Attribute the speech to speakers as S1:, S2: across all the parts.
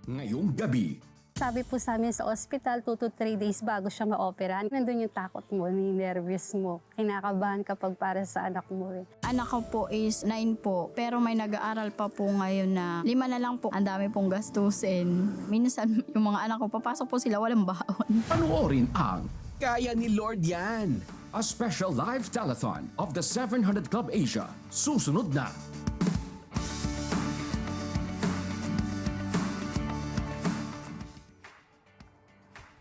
S1: ngayong gabi.
S2: Sabi po sa amin sa ospital, 2 to 3 days bago siya ma-opera. Nandun yung takot mo, yung nervous mo. Kinakabahan kapag para sa anak mo.
S3: Anak ko po is 9 po, pero may nag-aaral pa po ngayon na 5 na lang po. Ang dami pong gastusin. Minsan yung mga anak ko, papasok po sila, walang baon.
S1: Panoorin ang Kaya ni Lord Yan, a special live telethon of the 700 Club Asia. Susunod na.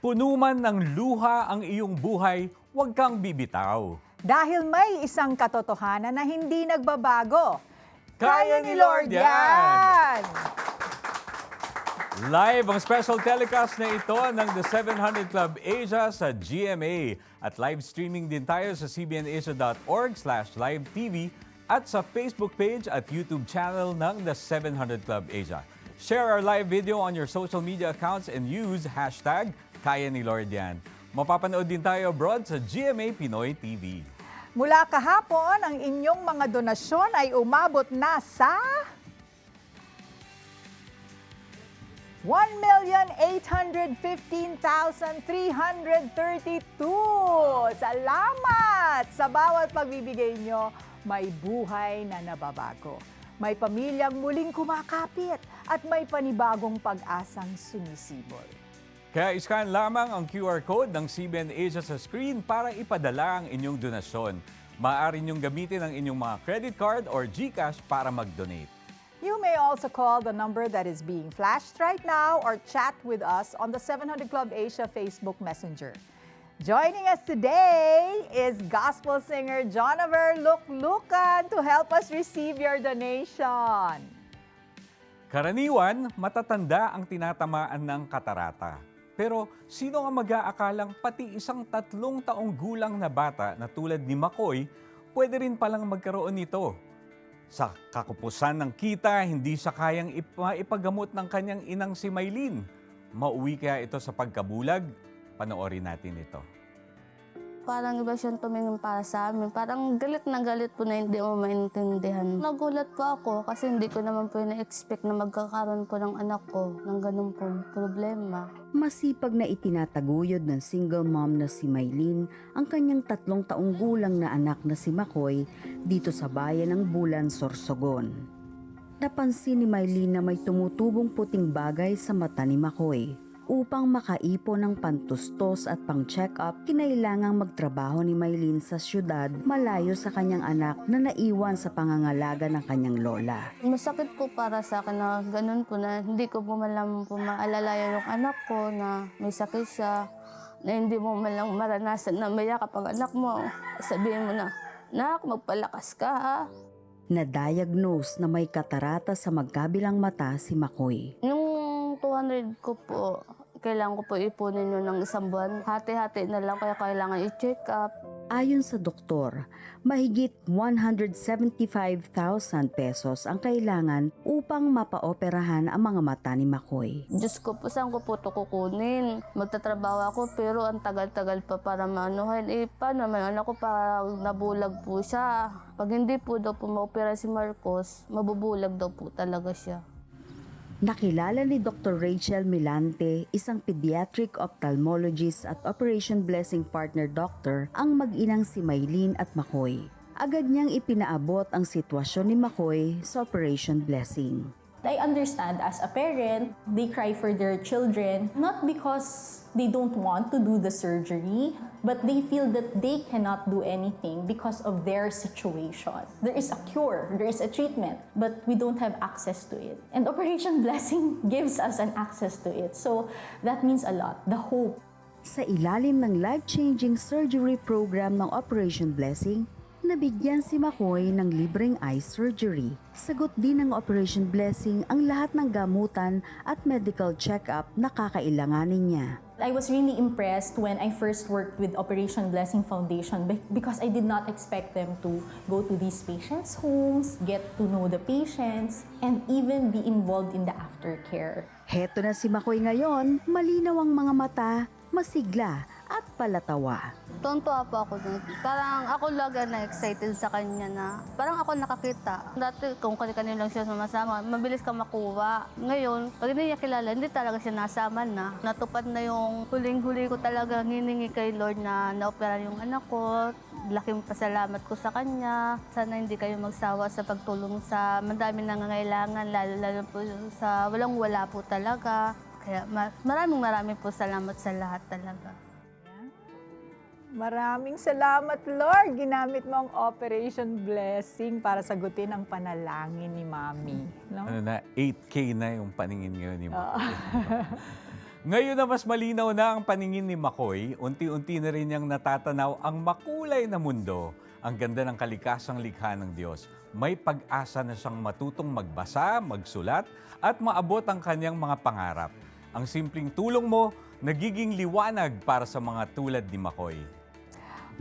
S4: Puno man ng luha ang iyong buhay, huwag kang bibitaw.
S5: Dahil may isang katotohanan na hindi nagbabago.
S4: Kaya ni Lord yan! Live ang special telecast na ito ng The 700 Club Asia sa GMA. At live streaming din tayo sa cbnasia.org/live-tv at sa Facebook page at YouTube channel ng The 700 Club Asia. Share our live video on your social media accounts and use hashtag Kaya ni Lord Yan. Mapapanood din tayo abroad sa GMA Pinoy TV.
S5: Mula kahapon, ang inyong mga donasyon ay umabot na sa 1,815,332. Salamat! Sa bawat pagbibigay nyo, may buhay na nababago. May pamilyang muling kumakapit at may panibagong pag-asang sumisibol.
S4: Kaya iskan lamang ang QR code ng CBN Asia sa screen para ipadala ang inyong donasyon. Maaari niyong gamitin ang inyong mga credit card or GCash para mag-donate.
S5: You may also call the number that is being flashed right now or chat with us on the 700 Club Asia Facebook Messenger. Joining us today is gospel singer Jonover Luklukan to help us receive your donation.
S4: Karaniwan, matatanda ang tinatamaan ng katarata. Pero sino ang mag-aakalang pati isang 3 taong gulang na bata na tulad ni Makoy, pwede rin palang magkaroon nito? Sa kakupusan ng kita, hindi siya kayang ipagamot ng kanyang inang si Maylene. Mauwi kaya ito sa pagkabulag? Panoorin natin ito.
S2: Parang iba siyang tumingin para sa amin. Parang galit na galit po na hindi mo maintindihan. Nagulat po ako kasi hindi ko naman po na-expect na magkakaroon po ng anak ko ng ganun po problema.
S6: Masipag na itinataguyod ng single mom na si Maylene ang kanyang 3 taong gulang na anak na si Makoy dito sa bayan ng Bulan, Sorsogon. Napansin ni Maylene na may tumutubong puting bagay sa mata ni Makoy. Upang makaipon ng pantustos at pang-check-up, kinailangang magtrabaho ni Maylene sa syudad malayo sa kanyang anak na naiwan sa pangangalaga ng kanyang lola.
S2: Masakit po para sa akin na ganun po na hindi ko po man lang po maalala yung anak ko na may sakit siya, na hindi mo man lang maranasan na mayakap ang anak mo. Sabihin mo na, "Nak, magpalakas ka ha."
S6: Na-diagnose na may katarata sa magkabilang mata si Makoy.
S2: Yung 200 ko po, kailangan ko po ipunin yun ng 1 buwan. Hati-hati na lang kaya kailangan i-check up.
S6: Ayon sa doktor, mahigit 175,000 pesos ang kailangan upang mapaoperahan ang mga mata ni Makoy.
S2: Diyos ko po, saan ko po ito kukunin? Magtatrabaho ako pero ang tagal-tagal pa para maanuhan. Paano naman anak ko pa nabulag po siya? Pag hindi po daw po maopera si Marcos, mabubulag daw po talaga siya.
S6: Nakilala ni Dr. Rachel Milante, isang pediatric ophthalmologist at Operation Blessing partner doctor, ang mag-inang si Maylene at Makoy. Agad niyang ipinaabot ang sitwasyon ni Makoy sa Operation Blessing.
S7: I understand as a parent, they cry for their children, not because they don't want to do the surgery, but they feel that they cannot do anything because of their situation. There is a cure, there is a treatment, but we don't have access to it. And Operation Blessing gives us an access to it. So that means a lot, the hope.
S6: Sa ilalim ng life-changing surgery program ng Operation Blessing, nabigyan si Makoy ng libreng eye surgery. Sagot din ng Operation Blessing ang lahat ng gamutan at medical check-up na kakailanganin niya.
S7: I was really impressed when I first worked with Operation Blessing Foundation because I did not expect them to go to these patients' homes, get to know the patients, and even be involved in the aftercare.
S6: Heto na si Makoy ngayon, malinaw ang mga mata, masigla at palatawa.
S2: Tontuwa po ako dun. Parang ako lang na excited sa kanya na parang ako nakakita. Dati kung kanino lang siya sumasama, mabilis ka makuha. Ngayon, pag hindi niya kilala, hindi talaga siya nasama na. Natupad na yung huling-huli ko talaga hiningi kay Lord na naopera yung anak ko. Laking pasalamat ko sa kanya. Sana hindi kayo magsawa sa pagtulong sa madaming nangangailangan, lalo po sa walang-wala po talaga. Kaya maraming po salamat sa lahat talaga.
S5: Maraming salamat, Lord. Ginamit mo ang Operation Blessing para sagutin ang panalangin ni Mami. No?
S4: Ano na, 8K na yung paningin ngayon ni Makoy. Ngayon na mas malinaw na ang paningin ni Makoy, unti-unti na rin niyang natatanaw ang makulay na mundo. Ang ganda ng kalikasang likha ng Diyos. May pag-asa na siyang matutong magbasa, magsulat, at maabot ang kanyang mga pangarap. Ang simpleng tulong mo, nagiging liwanag para sa mga tulad ni Makoy.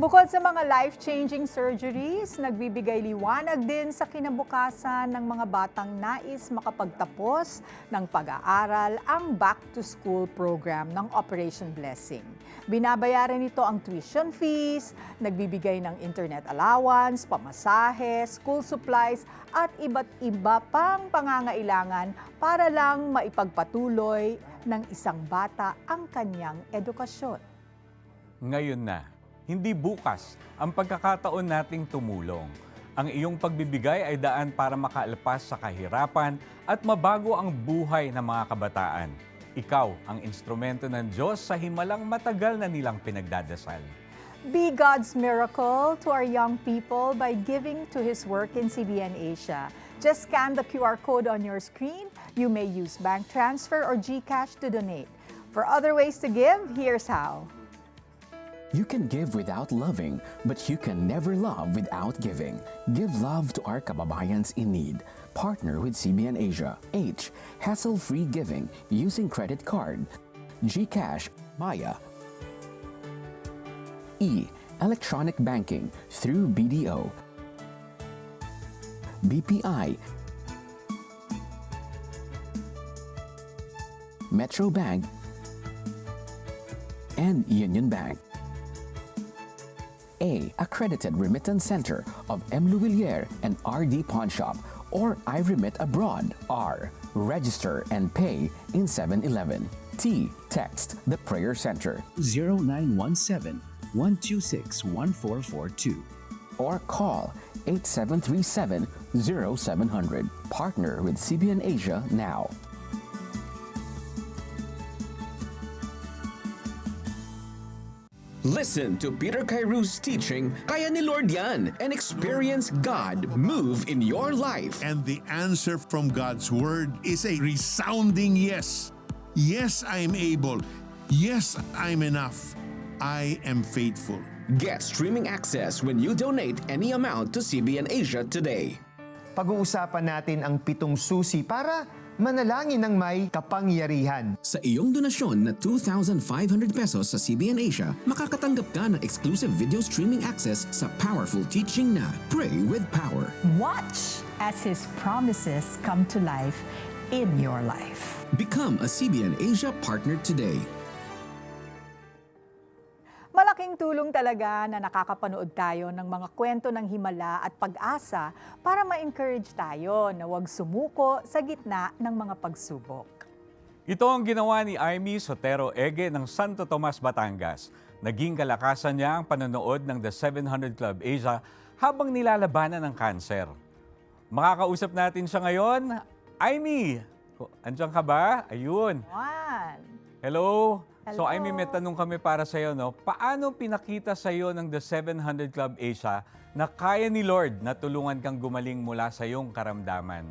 S5: Bukod sa mga life-changing surgeries, nagbibigay liwanag din sa kinabukasan ng mga batang nais makapagtapos ng pag-aaral ang back-to-school program ng Operation Blessing. Binabayaran nito ang tuition fees, nagbibigay ng internet allowance, pamasahe, school supplies, at iba't iba pang pangangailangan para lang maipagpatuloy ng isang bata ang kanyang edukasyon.
S4: Ngayon na, hindi bukas, ang pagkakataon nating tumulong. Ang iyong pagbibigay ay daan para makaalpas sa kahirapan at mabago ang buhay ng mga kabataan. Ikaw ang instrumento ng Diyos sa himalang matagal na nilang pinagdadasal.
S5: Be God's miracle to our young people by giving to His work in CBN Asia. Just scan the QR code on your screen. You may use bank transfer or GCash to donate. For other ways to give, here's how.
S1: You can give without loving, but you can never love without giving. Give love to our kababayans in need. Partner with CBN Asia. H. Hassle-free giving using credit card. GCash, Maya. E. Electronic banking through BDO. BPI. Metro Bank. And Union Bank. A. Accredited Remittance Center of M. Luwilier and RD Pawn Shop or I Remit Abroad. R. Register and pay in 7-Eleven. T. Text the Prayer Center 0917-126-1442 or call 8737-0700. Partner with CBN Asia now. Listen to Peter Kairou's teaching, Kaya ni Lord Yan, and experience God move in your life.
S8: And the answer from God's Word is a resounding yes. Yes, I am able. Yes, I'm enough. I am faithful.
S1: Get streaming access when you donate any amount to CBN Asia today.
S9: Pag-uusapan natin ang 7 susi para manalangin ng may kapangyarihan.
S1: Sa iyong donasyon na 2,500 pesos sa CBN Asia, makakatanggap ka ng exclusive video streaming access sa powerful teaching na Pray with Power.
S5: Watch as His promises come to life in your life.
S1: Become a CBN Asia partner today.
S5: Malaking tulong talaga na nakakapanood tayo ng mga kwento ng himala at pag-asa para ma-encourage tayo na huwag sumuko sa gitna ng mga pagsubok.
S4: Ito ang ginawa ni Aimee Sotero Ege ng Santo Tomas, Batangas. Naging kalakasan niya ang panonood ng The 700 Club Asia habang nilalabanan ng kanser. Makakausap natin siya ngayon. Aimee, andiyan ka ba? Ayun. Hello. So Aimee, may tanong kami para sa iyo, no? Paano pinakita sa iyo ng The 700 Club Asia na kaya ni Lord na tulungan kang gumaling mula sa iyong karamdaman?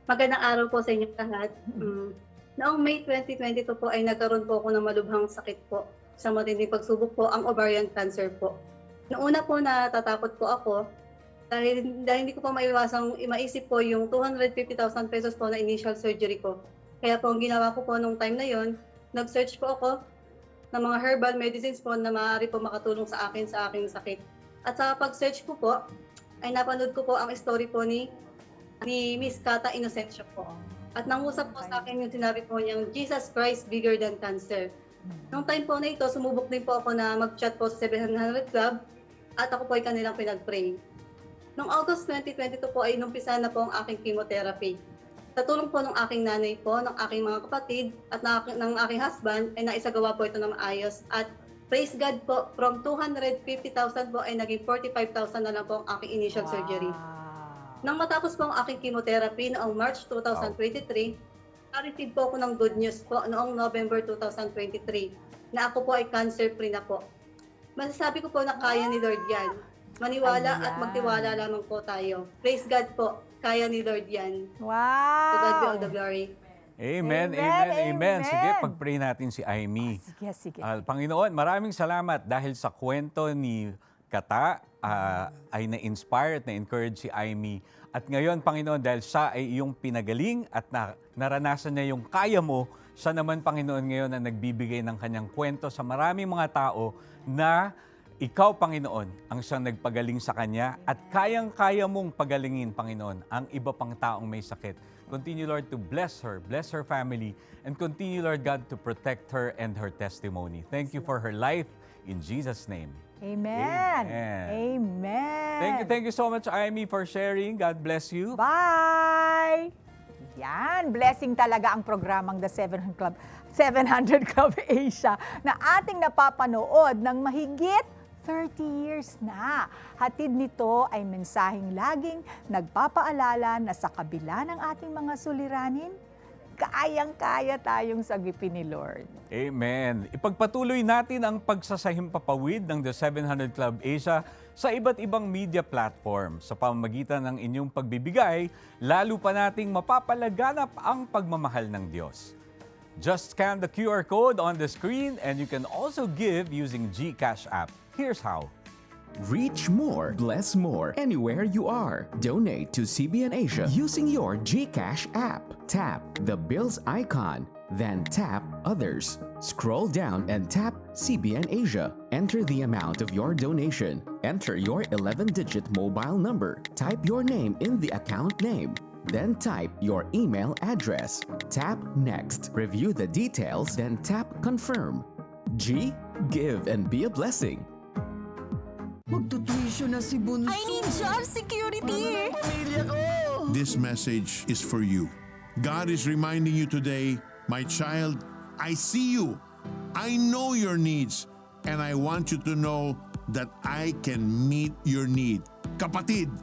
S10: Magandang araw po sa inyong lahat. Noong May 2022 po ay nagkaroon po ako ng malubhang sakit po. Sa matinding pagsubok po, ang ovarian cancer po. Noong una po natatakot po ako dahil hindi ko po maisip po yung 250,000 pesos po na initial surgery ko. Kaya po ang ginawa ko po nung time na yon, nag-search po ako ng mga herbal medicines po na maaari po makatulong sa aking sakit. At sa pag-search ko po, ay napanood ko po ang story po ni Miss Cata Inocencio po. At nangusap po sa akin yung sinabi po niyang Jesus Christ bigger than cancer. Nung time po na ito, sumubok din po ako na mag-chat po sa 700 Club at ako po ay kanilang pinag-pray. Noong August 2022 po ay inumpisa na po ang aking chemotherapy. Sa tulong po ng aking nanay po, ng aking mga kapatid at ng aking husband ay naisagawa po ito na maayos. At praise God po, from 250,000 po ay naging 45,000 na lang po ang aking initial surgery. Nang matapos po ang aking chemotherapy noong March 2023, na-receive po ako ng good news po noong November 2023 na ako po ay cancer-free na po. Masasabi ko po na kaya ni Lord yan. Maniwala at magtiwala lamang po tayo. Praise God po. Kaya ni Lord yan.
S5: Wow!
S10: To God be all the glory.
S4: Amen,
S5: Amen,
S4: amen, amen.
S5: amen.
S4: Sige, pag-pray natin si Aimee.
S5: Sige.
S4: Panginoon, maraming salamat dahil sa kwento ni Kata ay na-inspire at na-encourage si Aimee. At ngayon, Panginoon, dahil siya ay iyong pinagaling at naranasan niya yung kaya mo, siya naman, Panginoon, ngayon na nagbibigay ng kanyang kwento sa maraming mga tao na ikaw, Panginoon, ang siyang nagpagaling sa kanya at kayang-kaya mong pagalingin, Panginoon, ang iba pang taong may sakit. Continue, Lord, to bless her family, and continue, Lord God, to protect her and her testimony. Thank you for her life. In Jesus' name.
S5: Amen.
S4: Amen.
S5: Amen.
S4: Thank you so much, Aimee, for sharing. God bless you.
S5: Bye! Yan, blessing talaga ang programang The 700 Club Asia na ating napapanood ng mahigit 30 years na. Hatid nito ay mensaheng laging nagpapaalala na sa kabila ng ating mga suliranin, kayang-kaya tayong sagipin ni Lord.
S4: Amen. Ipagpatuloy natin ang pagsasahimpapawid ng The 700 Club Asia sa iba't ibang media platform. Sa pamamagitan ng inyong pagbibigay, lalo pa nating mapapalaganap ang pagmamahal ng Diyos. Just scan the QR code on the screen and you can also give using GCash app. Here's how.
S1: Reach more, bless more, anywhere you are. Donate to CBN Asia using your GCash app. Tap the bills icon, then tap Others. Scroll down and tap CBN Asia. Enter the amount of your donation. Enter your 11-digit mobile number. Type your name in the account name. Then type your email address. Tap Next. Review the details, then tap Confirm. G, give and be a blessing.
S11: Magtutuisyo na si Bunso.
S12: I need job security!
S11: Pamilya ko!
S8: This message is for you. God is reminding you today, my child, I see you. I know your needs. And I want you to know that I can meet your need. Kapatid,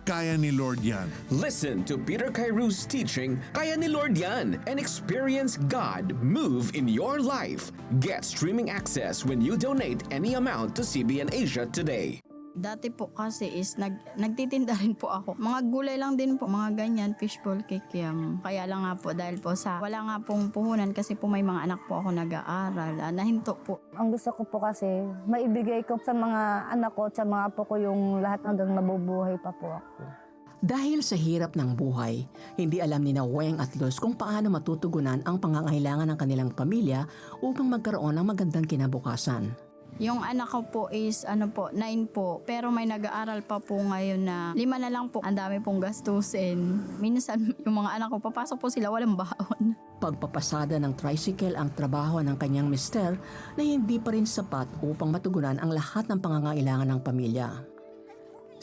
S8: kaya ni Lord yan.
S1: Listen to Peter Kairou's teaching, Kaya ni Lord Yan, and experience God move in your life. Get streaming access when you donate any amount to CBN Asia today.
S3: Dati po kasi is nagtitinda rin po ako. Mga gulay lang din po, mga ganyan, fishball kikiam. Kaya lang nga po dahil po sa wala nga pong puhunan kasi po may mga anak po ako nag-aaral. Nahinto po.
S2: Ang gusto ko po kasi maibigay ko sa mga anak ko, sa mga apo ko yung lahat hanggang nabubuhay pa po ako.
S13: Dahil sa hirap ng buhay, hindi alam ni Weng at Luz kung paano matutugunan ang pangangailangan ng kanilang pamilya upang magkaroon ng magandang kinabukasan.
S3: Yung anak ko po is 9 po, pero may nag-aaral pa po ngayon na 5 na lang po. Ang dami pong gastusin. Minsan yung mga anak ko, papasok po sila, walang baon.
S13: Pagpapasada ng tricycle ang trabaho ng kanyang mister na hindi pa rin sapat upang matugunan ang lahat ng pangangailangan ng pamilya.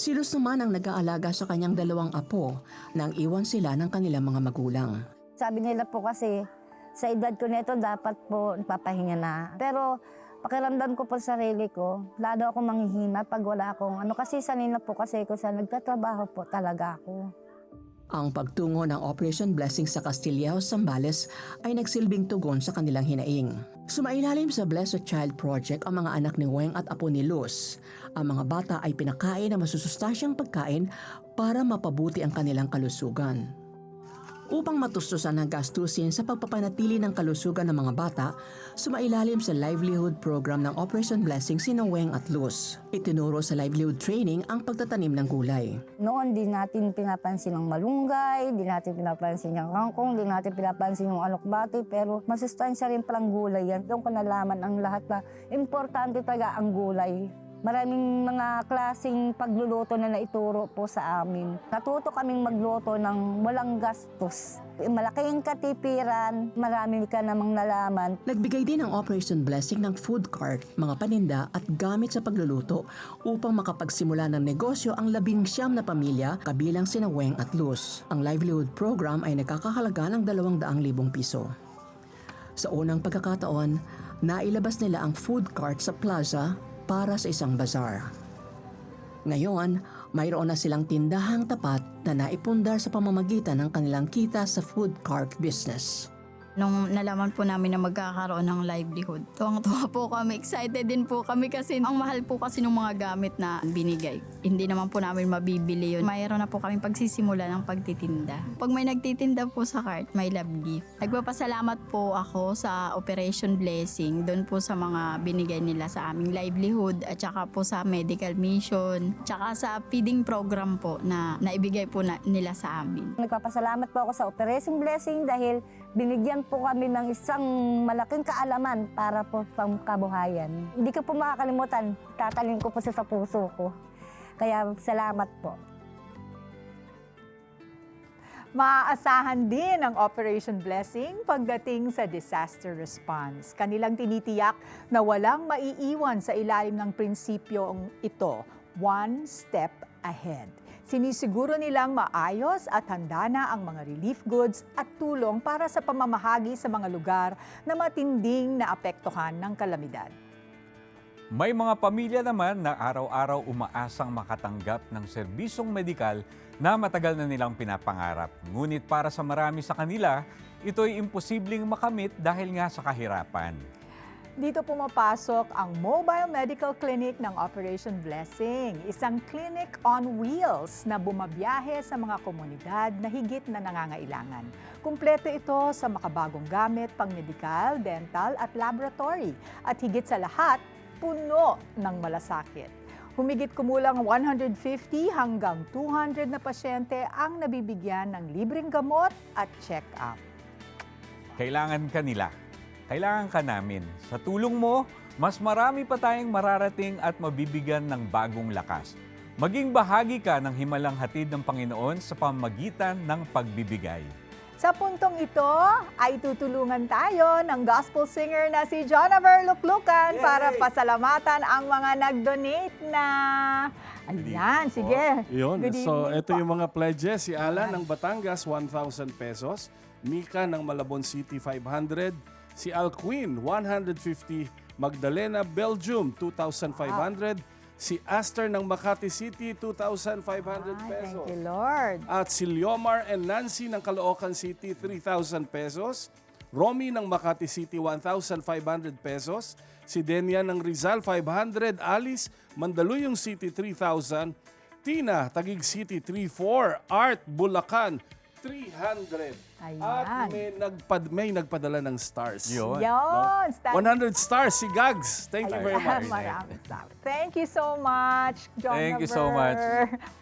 S13: Si Luz naman ang nag-aalaga sa kanyang 2 apo nang iwan sila ng kanilang mga magulang.
S2: Sabi nila po kasi, sa edad ko nito dapat po papahinga na. Pero pakiramdam ko po sa sarili ko, lalo ako manghihina pag wala akong kasi sanay na po kasi ko sa nagtatrabaho po talaga ako.
S13: Ang pagtungo ng Operation Blessing sa Castillejo, Zambales ay nagsilbing tugon sa kanilang hinaing. Sumailalim sa Bless a Child Project ang mga anak ni Weng at apo ni Luz. Ang mga bata ay pinakain ng masusustansyang pagkain para mapabuti ang kanilang kalusugan. Upang matustusan ang gastusin sa pagpapanatili ng kalusugan ng mga bata, sumailalim sa livelihood program ng Operation Blessing sina Weng at Luz. Itinuro sa livelihood training ang pagtatanim ng gulay.
S2: Noon, di natin pinapansin ang malunggay, di natin pinapansin ang kangkong, di natin pinapansin yung alokbati, pero masustansya rin palang gulay yan. Doon ko nalaman ang lahat na importante talaga ang gulay
S11: Maraming mga klaseng pagluluto na naituro po sa amin. Natuto kaming magluto ng walang gastos. Malaking katipiran, marami ka namang nalaman.
S13: Nagbigay din ang Operation Blessing ng food cart, mga paninda at gamit sa pagluluto upang makapagsimula ng negosyo ang 19 na pamilya kabilang sina Weng at Luz. Ang livelihood program ay nagkakahalaga ng 200,000 piso. Sa unang pagkakataon, nailabas nila ang food cart sa plaza para sa isang bazaar. Ngayon, mayroon na silang tindahang tapat na naipundar sa pamamagitan ng kanilang kita sa food cart business.
S3: Nung nalaman po namin na magkakaroon ng livelihood, tuwang-tuwa po kami, excited din po kami kasi ang mahal po kasi ng mga gamit na binigay. Hindi naman po namin mabibili yun. Mayroon na po kami pagsisimula ng pagtitinda. Pag may nagtitinda po sa cart, may love gift. Nagpapasalamat po ako sa Operation Blessing, doon po sa mga binigay nila sa aming livelihood at saka po sa medical mission, tsaka sa feeding program po na naibigay po nila sa amin.
S11: Nagpapasalamat po ako sa Operation Blessing dahil binigyan po kami ng isang malaking kaalaman para po pang kabuhayan. Hindi ko po makakalimutan, tatalin ko po sa puso ko. Kaya salamat po.
S5: Maaasahan din ang Operation Blessing pagdating sa disaster response. Kanilang tinitiyak na walang maiiwan sa ilalim ng prinsipyong ito, one step ahead. Sinisiguro nilang maayos at handa na ang mga relief goods at tulong para sa pamamahagi sa mga lugar na matinding naapektuhan ng kalamidad.
S4: May mga pamilya naman na araw-araw umaasang makatanggap ng serbisyong medikal na matagal na nilang pinapangarap. Ngunit para sa marami sa kanila, ito'y imposibleng makamit dahil nga sa kahirapan.
S5: Dito pumapasok ang Mobile Medical Clinic ng Operation Blessing, isang clinic on wheels na bumabiyahe sa mga komunidad na higit na nangangailangan. Kumpleto ito sa makabagong gamit, pang-medical, dental at laboratory. At higit sa lahat, puno ng malasakit. Humigit kumulang 150 hanggang 200 na pasyente ang nabibigyan ng libreng gamot at check-up.
S4: Kailangan ka nila. Kailangan ka namin. Sa tulong mo, mas marami pa tayong mararating at mabibigyan ng bagong lakas. Maging bahagi ka ng himalang hatid ng Panginoon sa pamamagitan ng pagbibigay.
S5: Sa puntong ito ay tutulungan tayo ng gospel singer na si Jonaver Luklukan para pasalamatan ang mga nag-donate na. Ayan, sige.
S14: Yun.
S5: Good
S14: So,
S5: evening
S14: ito
S5: po.
S14: yung mga pledges. Si Alan ng Batangas, 1,000 pesos. Mika ng Malabon City, 500. Si Alquin, 150. Magdalena, Belgium, 2,500. Si Aster ng Makati City, 2,500 pesos.
S5: Thank you, Lord.
S14: At si Liomar and Nancy ng Caloocan City, 3,000 pesos. Romy ng Makati City, 1,500 pesos. Si Denia ng Rizal, 500. Alice, Mandaluyong City, 3,000. Tina, Taguig City, 3,400. Art, Bulacan, 300.
S5: Ayan.
S14: At may nagpadala ng stars.
S4: Yun.
S5: Yon.
S14: 100 stars si Gags. Thank you very much.
S5: Maraming salamat. Thank you so much, Jonaver.
S4: Thank you so much.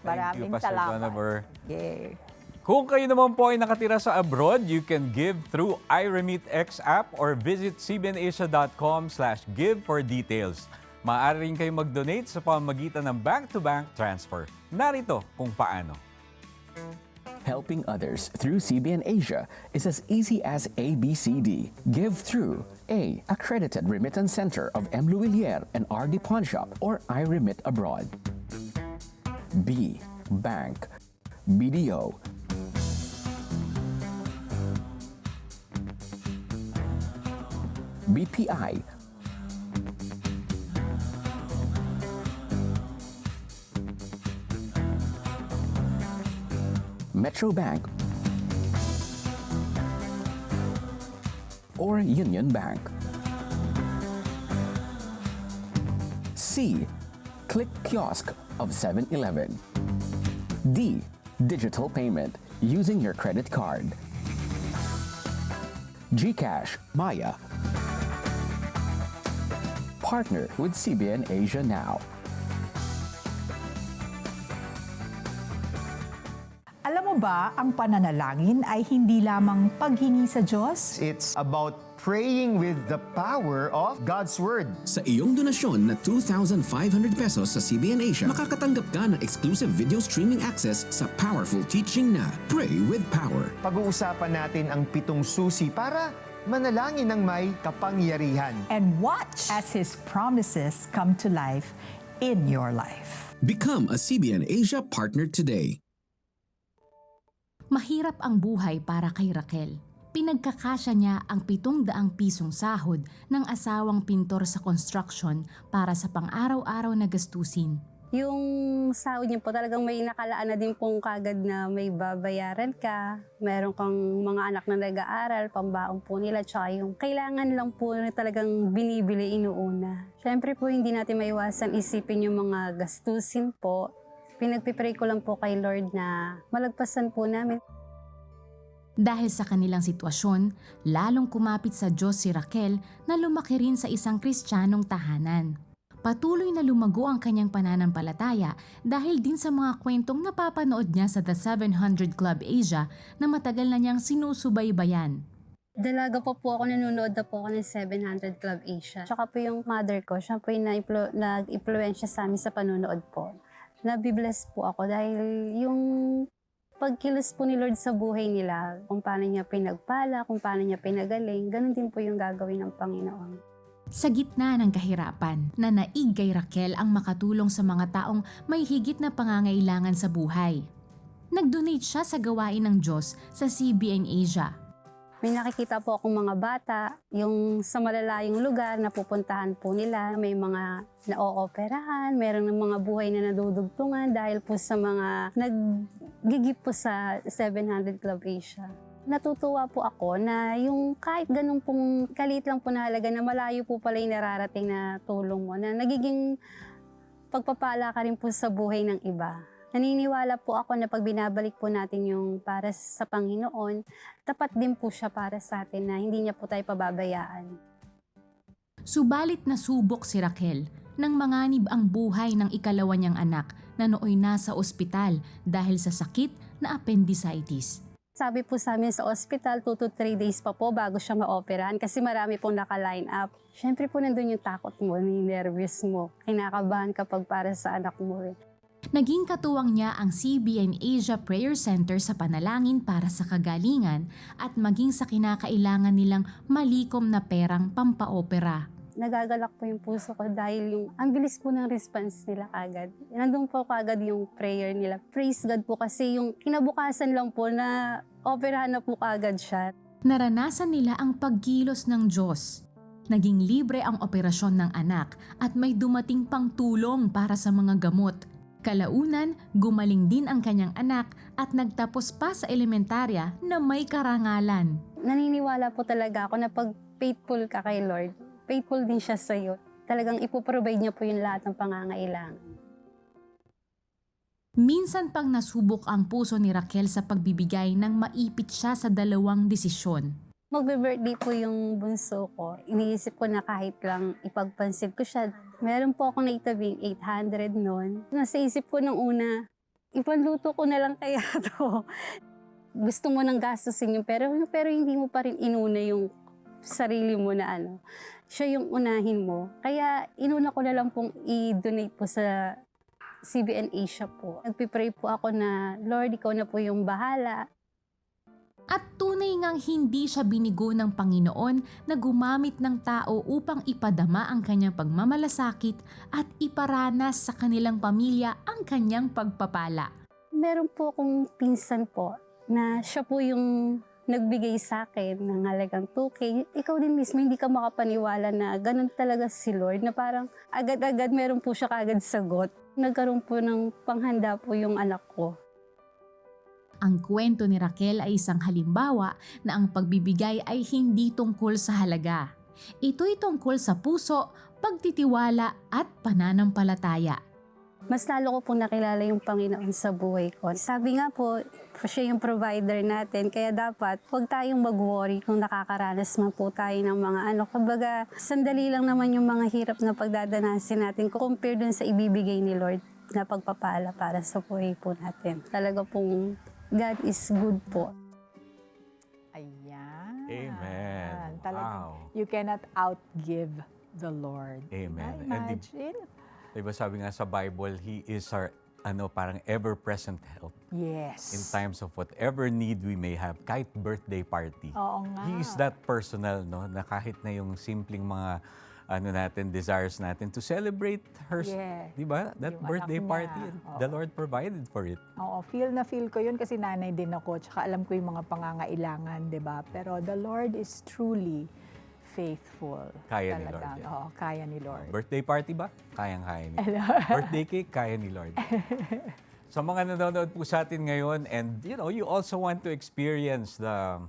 S5: Maraming
S4: Pastor
S5: salamat.
S4: Jonaver.
S5: Yay.
S4: Kung kayo naman po ay nakatira sa abroad, you can give through iRemitX app or visit cbnasia.com/give for details. Maaari rin kayo mag-donate sa pamamagitan ng bank-to-bank transfer. Narito kung paano.
S1: Helping others through CBN Asia is as easy as ABCD. Give through A. Accredited Remittance Center of M. Luillier and RD Pawn Shop or iRemit Abroad. B. Bank. BDO. BPI. Metro Bank or Union Bank. C. Click Kiosk of 7-Eleven. D. Digital payment using your credit card. GCash, Maya. Partner with CBN Asia now.
S5: Alam mo ba ang pananalangin ay hindi lamang paghingi sa Diyos?
S9: It's about praying with the power of God's Word.
S1: Sa iyong donasyon na 2,500 pesos sa CBN Asia, makakatanggap ka ng exclusive video streaming access sa powerful teaching na Pray with Power.
S9: Pag-uusapan natin ang 7 susi para manalangin ng may kapangyarihan.
S5: And watch as His promises come to life in your life.
S1: Become a CBN Asia partner today.
S15: Mahirap ang buhay para kay Raquel. Pinagkakasya niya ang 700 pisong sahod ng asawang pintor sa construction para sa pang-araw-araw na gastusin.
S16: Yung sahod niya po talagang may nakalaan na din pong kagad na may babayaran ka. Meron kang mga anak na nag-aaral, pambaon po nila, tsaka yung kailangan lang po na talagang binibili inuuna. Siyempre po hindi natin maiwasan isipin yung mga gastusin po. Pinagpipray ko lang po kay Lord na malagpasan po namin.
S15: Dahil sa kanilang sitwasyon, lalong kumapit sa Diyos si Raquel na lumaki rin sa isang Kristiyanong tahanan. Patuloy na lumago ang kanyang pananampalataya dahil din sa mga kwentong napapanood niya sa The 700 Club Asia na matagal na niyang sinusubaybayan.
S16: Dalaga po ako, nanonood na po ako ng 700 Club Asia. Tsaka po yung mother ko, siya po yung nag-influensya sa amin sa panonood po. Nabibless po ako dahil yung pagkilos po ni Lord sa buhay nila, kung paano niya pinagpala, kung paano niya pinagaling, ganun din po yung gagawin ng Panginoon.
S15: Sa gitna ng kahirapan, nanaig kay Raquel ang makatulong sa mga taong may higit na pangangailangan sa buhay. Nag-donate siya sa gawain ng Diyos sa CBN Asia.
S16: May nakikita po akong mga bata, yung sa malalayong lugar na pupuntahan po nila, may mga na-ooperahan, meron ng mga buhay na nadudugtungan dahil po sa mga naggigip po sa 700 Club Asia. Natutuwa po ako na yung kahit ganun pong kalit lang po na halaga na malayo po pala yung nararating na tulong mo, na nagiging pagpapala ka rin po sa buhay ng iba. Naniniwala po ako na pag binabalik po natin yung para sa Panginoon, tapat din po siya para sa atin na hindi niya po tayo pababayaan.
S15: Subalit nasubok si Raquel nang manganib ang buhay ng ikalawa niyang anak na nooy nasa ospital dahil sa sakit na appendicitis.
S16: Sabi po sa amin sa ospital, 2 to 3 days pa po bago siya ma-operahan kasi marami pong naka-line up. Siyempre po nandun yung takot mo, yung nervous mo. Kinakabahan kapag para sa anak mo.
S15: Naging katuwang niya ang CBN Asia Prayer Center sa panalangin para sa kagalingan at maging sa kinakailangan nilang malikom na perang pampaopera.
S16: Nagagalak po yung puso ko dahil yung ang bilis po ng response nila kagad. Nandun po kagad yung prayer nila. Praise God po kasi yung kinabukasan lang po na operahan na po kagad siya.
S15: Naranasan nila ang pagkilos ng Diyos. Naging libre ang operasyon ng anak at may dumating pang tulong para sa mga gamot. Kalaunan, gumaling din ang kanyang anak at nagtapos pa sa elementarya na may karangalan.
S16: Naniniwala po talaga ako na pag faithful ka kay Lord, faithful din siya sa iyo. Talagang ipoprovide niya po yung lahat ng pangangailangan.
S15: Minsan pang nasubok ang puso ni Raquel sa pagbibigay nang maipit siya sa 2 desisyon.
S16: Magbe-birthday po yung bunso ko. Iniisip ko na kahit lang ipagpansin ko siya. Meron po akong naitabing 800 noon. Nasa isip ko nung una, ipanluto ko na lang kaya to. Gusto mo nang gastusin yung pero hindi mo pa rin inuna yung sarili mo na siya yung unahin mo. Kaya inuna ko na lang pong i-donate po sa CBN Asia po. Nagpipray po ako na, Lord, ikaw na po yung bahala.
S15: At tunay ngang hindi siya binigo ng Panginoon na gumamit ng tao upang ipadama ang kanyang pagmamalasakit at iparanas sa kanilang pamilya ang kanyang pagpapala.
S16: Meron po akong pinsan po na siya po yung nagbigay sa akin ng halagang 2K. Ikaw din mismo, hindi ka makapaniwala na ganun talaga si Lord, na parang agad-agad meron po siya kaagad sagot. Nagkaroon po ng panghanda po yung anak ko.
S15: Ang kwento ni Raquel ay isang halimbawa na ang pagbibigay ay hindi tungkol sa halaga. Ito'y tungkol sa puso, pagtitiwala at pananampalataya.
S16: Mas lalo ko pong nakilala yung Panginoon sa buhay ko. Sabi nga po, siya yung provider natin, kaya dapat huwag tayong mag-worry kung nakakaranas man po tayo ng mga Kumbaga, sandali lang naman yung mga hirap na pagdadanasin natin compare dun sa ibibigay ni Lord na pagpapala para sa buhay po natin. Talaga pong God is good po.
S5: Ayan.
S4: Amen.
S5: Talagang
S4: Wow.
S5: you cannot outgive the Lord.
S4: Amen.
S5: Imagine.
S4: Diba sabi nga sa Bible, He is our parang ever-present help
S5: Yes.
S4: in times of whatever need we may have, kahit birthday party.
S5: Oo nga.
S4: He is that personal, no, na kahit na yung simpleng mga desires natin to celebrate her,
S5: Yeah.
S4: di ba? That
S5: Yung
S4: birthday
S5: anak niya.
S4: party, the Lord provided for it.
S5: Oo, feel na feel ko yun kasi nanay din ako. Tsaka alam ko yung mga pangangailangan, di ba? Pero the Lord is truly faithful.
S4: Kaya ni Lord
S5: Talagang.
S4: yan.
S5: Oo, kaya ni Lord.
S4: Birthday party ba? Kayang-kaya ni Birthday cake, kaya ni Lord. Sa mga nanonood po sa atin ngayon, and you also want to experience the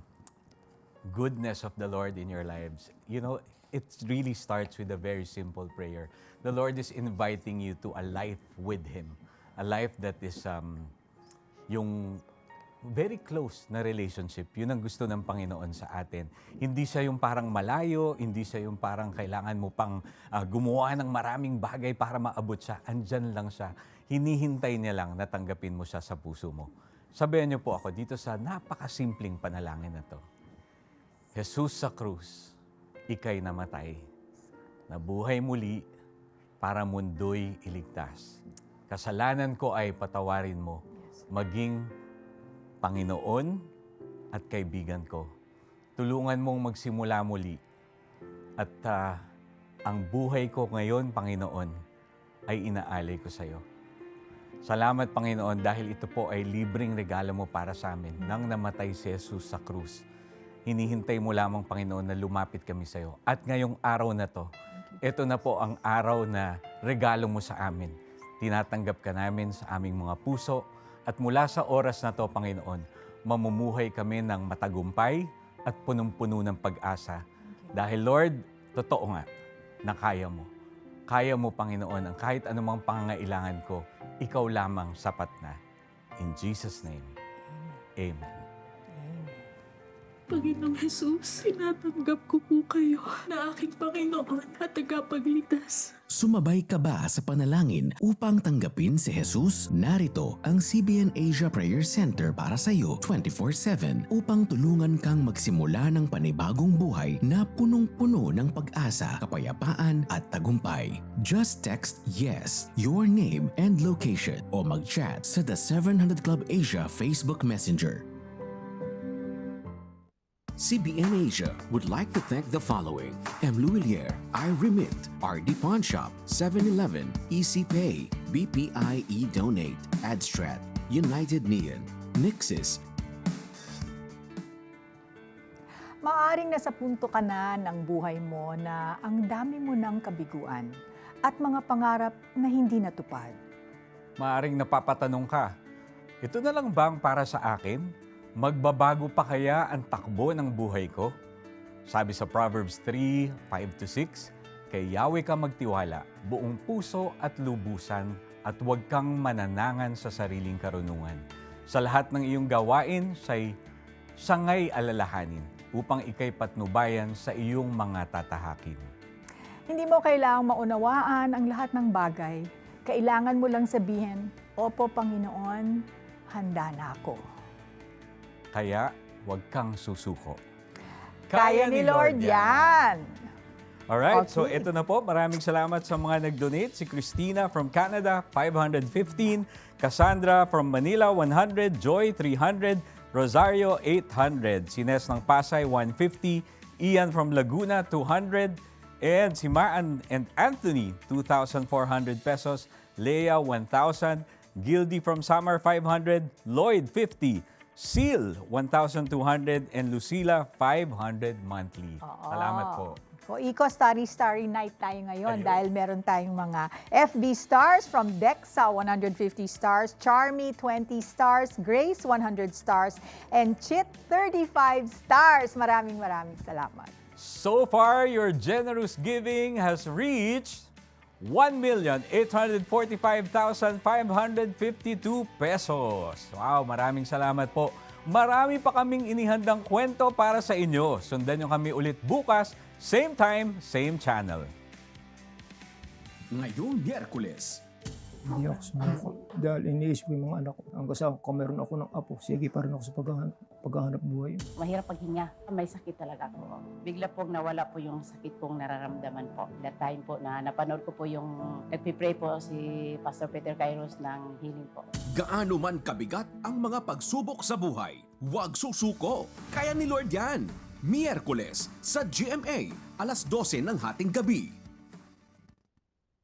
S4: goodness of the Lord in your lives, it really starts with a very simple prayer. The Lord is inviting you to a life with Him. A life that is yung very close na relationship. Yun ang gusto ng Panginoon sa atin. Hindi siya yung parang malayo, hindi siya yung parang kailangan mo pang gumawa ng maraming bagay para maabot siya. Andyan lang siya. Hinihintay niya lang na tanggapin mo siya sa puso mo. Sabihan niyo po ako dito sa napakasimpleng panalangin na to. Jesus sa krus, ika'y namatay, nabuhay muli para mundo'y iligtas. Kasalanan ko ay patawarin mo, maging Panginoon at kaibigan ko. Tulungan mong magsimula muli. At ang buhay ko ngayon, Panginoon, ay inaalay ko sa iyo. Salamat, Panginoon, dahil ito po ay libreng regalo mo para sa amin nang namatay si Jesus sa krus. Hinihintay mo lamang, Panginoon, na lumapit kami sa iyo. At ngayong araw na to, ito na po ang araw na regalo mo sa amin. Tinatanggap ka namin sa aming mga puso. At mula sa oras na to, Panginoon, mamumuhay kami ng matagumpay at punong-puno ng pag-asa. Dahil, Lord, totoo nga na kaya mo. Kaya mo, Panginoon, ang kahit anumang pangangailangan ko, ikaw lamang sapat na. In Jesus' name, Amen.
S12: Panginoong Jesus, tinatanggap ko po kayo na aking Panginoon at tagapagligtas.
S1: Sumabay ka ba sa panalangin upang tanggapin si Jesus? Narito ang CBN Asia Prayer Center para sa iyo 24/7 upang tulungan kang magsimula ng panibagong buhay na punong-puno ng pag-asa, kapayapaan at tagumpay. Just text YES, your name and location o mag-chat sa The 700 Club Asia Facebook Messenger. CBN Asia would like to thank the following: M. Luilier, iRemit, RD Pawn Shop, 7-Eleven, EC Pay, BPI eDonate, Adstrat, United Neon, Nixis.
S5: Maaring nasa punto ka na ng buhay mo na ang dami mo ng kabiguan at mga pangarap na hindi natupad.
S4: Maaring napapatanong ka, ito na lang bang para sa akin? Magbabago pa kaya ang takbo ng buhay ko? Sabi sa Proverbs 3:5-6, kay Yahweh ka magtiwala, buong puso at lubusan, at huwag kang mananangan sa sariling karunungan. Sa lahat ng iyong gawain, siya'y alalahanin, upang ika'y patnubayan sa iyong mga tatahakin.
S5: Hindi mo kailangang maunawaan ang lahat ng bagay. Kailangan mo lang sabihin, Opo, Panginoon, handa na ako.
S4: Kaya huwag kang susuko.
S5: Kaya ni Lord yan!
S4: Alright,
S5: Okay.
S4: so ito na po. Maraming salamat sa mga nag-donate. Si Christina from Canada, 515. Cassandra from Manila, 100. Joy, 300. Rosario, 800. Si Nes ng Pasay, 150. Ian from Laguna, 200. And si Maan and Anthony, 2,400 pesos. Leah, 1,000. Gildy from Samar, 500. Lloyd, 50. Seal, 1,200. And Lucila, 500 monthly. Salamat po.
S5: O, Starry Night tayo ngayon
S4: Ayun.
S5: dahil meron tayong mga FB stars from Dexa, 150 stars, Charmy, 20 stars, Grace, 100 stars, and Chit, 35 stars. Maraming salamat.
S4: So far, your generous giving has reached 1,845,552 pesos. Wow, maraming salamat po. Marami pa kaming inihandang kwento para sa inyo. Sundan nyo kami ulit bukas, same time, same channel.
S1: Ngayong Miyerkules,
S17: Hindi ako sumuko. Dahil iniisip ko yung mga anak ko. Hanggang sa kung meron ako ng apo, sige pa rin ako sa paghahanap buhay.
S18: Mahirap paghinga. May sakit talaga ako. Bigla pong nawala po yung sakit kong nararamdaman po. That time po na napanood ko po yung nagpipray po si Pastor Peter Kairos ng healing po.
S19: Gaano man kabigat ang mga pagsubok sa buhay, huwag susuko. Kaya ni Lord yan. Miyerkules sa GMA, alas 12 ng hating gabi.